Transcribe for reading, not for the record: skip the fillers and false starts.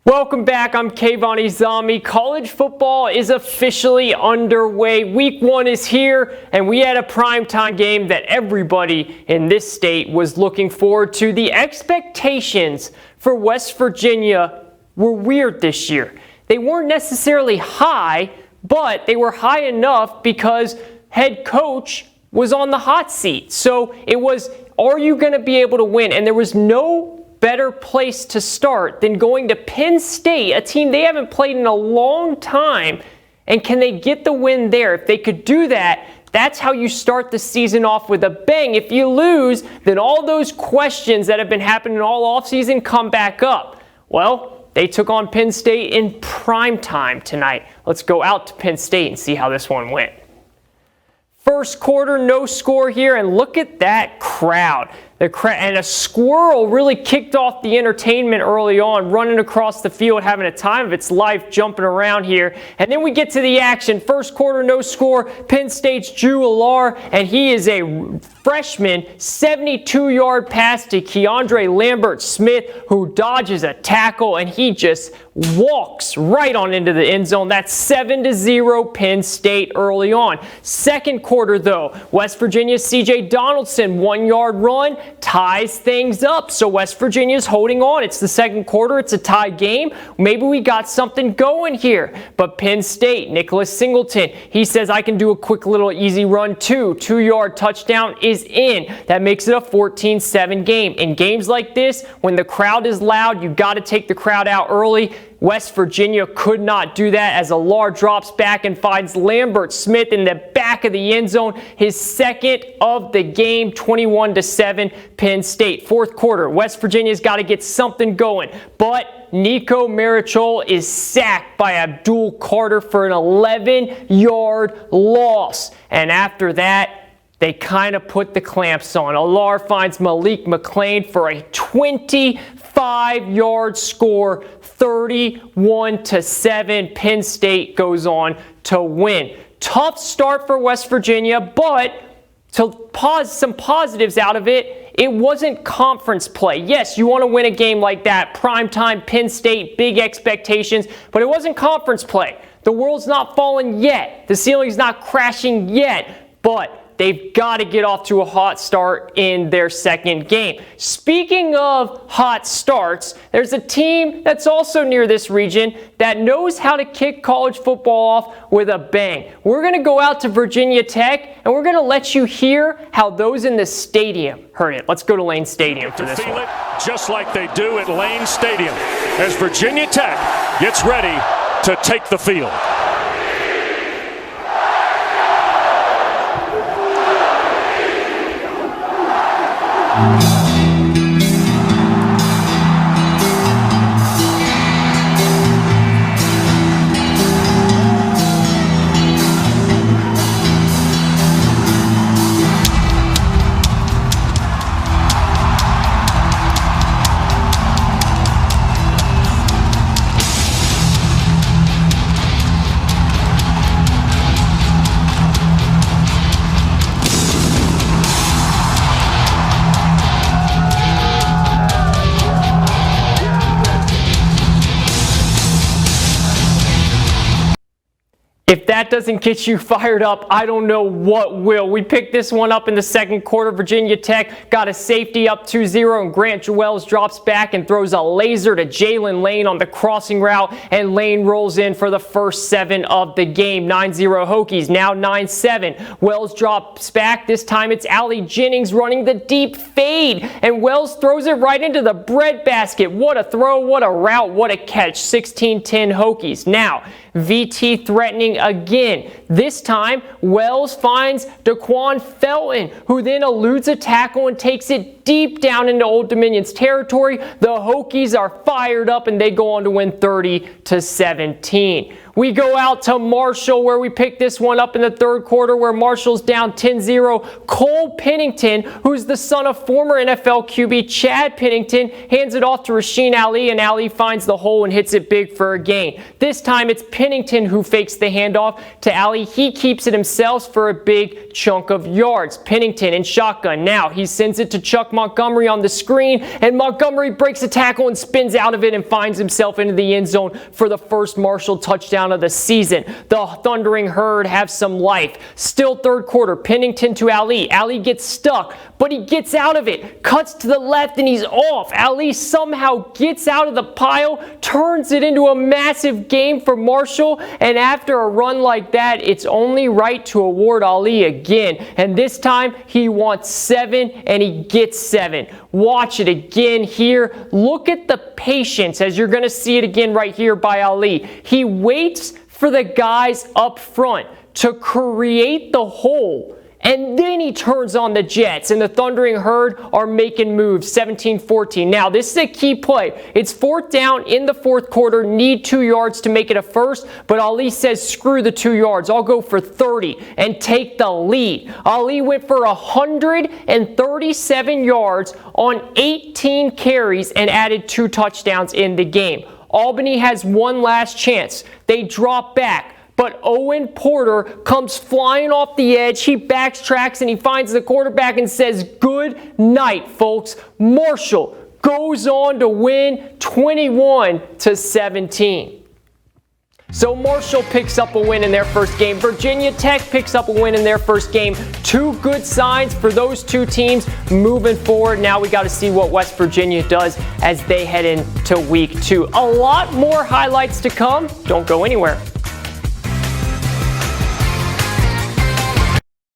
Welcome back. I'm Kayvon Izami. College football is officially underway. Week 1 is here, and we had a primetime game that everybody in this state was looking forward to. The expectations for West Virginia were weird this year. They weren't necessarily high, but they were high enough because head coach was on the hot seat. So it was, are you going to be able to win? And there was no better place to start than going to Penn State, a team they haven't played in a long time, and can they get the win there? If they could do that, that's how you start the season off with a bang. If you lose, then all those questions that have been happening all offseason come back up. Well, they took on Penn State in prime time tonight. Let's go out to Penn State and see how this one went. First quarter, no score here, and look at that crowd. And a squirrel really kicked off the entertainment early on, running across the field, having a time of its life jumping around here. And then we get to the action. First quarter, no score. Penn State's Drew Allar, and he is a freshman, 72-yard pass to Keandre Lambert-Smith, who dodges a tackle, and he just walks right on into the end zone. That's 7-0 Penn State early on. Second quarter, though, West Virginia's C.J. Donaldson, 1-yard run, ties things up. So West Virginia's holding on. It's the second quarter. It's a tie game. Maybe we got something going here. But Penn State, Nicholas Singleton, he says, I can do a quick little easy run too. 2-yard touchdown is in. That makes it a 14-7 game. In games like this, when the crowd is loud, you got to take the crowd out early. West Virginia could not do that as Allar drops back and finds Lambert-Smith in the back of the end zone. His second of the game, 21-7 Penn State. Fourth quarter, West Virginia's got to get something going. But Nico Marichal is sacked by Abdul Carter for an 11-yard loss. And after that, they kind of put the clamps on. Allar finds Malik McClain for a 25-yard score, 31-7. Penn State goes on to win. Tough start for West Virginia, but to pause some positives out of it, it wasn't conference play. Yes, you want to win a game like that. Primetime, Penn State, big expectations, but it wasn't conference play. The world's not fallen yet. The ceiling's not crashing yet, but they've got to get off to a hot start in their second game. Speaking of hot starts, there's a team that's also near this region that knows how to kick college football off with a bang. We're going to go out to Virginia Tech, and we're going to let you hear how those in the stadium heard it. Let's go to Lane Stadium for this one. Feel it just like they do at Lane Stadium as Virginia Tech gets ready to take the field. If that doesn't get you fired up, I don't know what will. We picked this one up in the second quarter. Virginia Tech got a safety up 2-0, and Grant Jewels drops back and throws a laser to Jalen Lane on the crossing route, and Lane rolls in for the first 7 of the game. 9-0 Hokies, now 9-7. Wells drops back. This time it's Allie Jennings running the deep fade, and Wells throws it right into the breadbasket. What a throw, what a route, what a catch. 16-10 Hokies. Now, VT threatening again. This time, Wells finds Daquan Felton, who then eludes a tackle and takes it deep down into Old Dominion's territory. The Hokies are fired up, and they go on to win 30-17. We go out to Marshall, where we pick this one up in the third quarter, where Marshall's down 10-0. Cole Pennington, who's the son of former NFL QB Chad Pennington, hands it off to Rasheen Ali, and Ali finds the hole and hits it big for a gain. This time it's Pennington who fakes the handoff to Ali. He keeps it himself for a big chunk of yards. Pennington in shotgun. Now he sends it to Chuck Montgomery on the screen, and Montgomery breaks a tackle and spins out of it and finds himself into the end zone for the first Marshall touchdown of the season. The Thundering Herd have some life. Still third quarter, Pennington to Ali. Ali gets stuck, but he gets out of it, cuts to the left, and he's off. Ali somehow gets out of the pile, turns it into a massive game for Marshall, and after a run like that, it's only right to award Ali again. And this time, he wants 7, and he gets 7. Watch it again here. Look at the patience, as you're going to see it again right here by Ali. He waits for the guys up front to create the hole, and then he turns on the Jets, and the Thundering Herd are making moves, 17-14. Now, this is a key play. It's 4th down in the 4th quarter, need 2 yards to make it a first, but Ali says, screw the 2 yards. I'll go for 30 and take the lead. Ali went for 137 yards on 18 carries and added 2 touchdowns in the game. Albany has one last chance. They drop back, but Owen Porter comes flying off the edge. He backtracks and he finds the quarterback and says, good night, folks. Marshall goes on to win 21-17. So Marshall picks up a win in their first game. Virginia Tech picks up a win in their first game. 2 good signs for those 2 teams moving forward. Now we got to see what West Virginia does as they head into week 2. A lot more highlights to come. Don't go anywhere.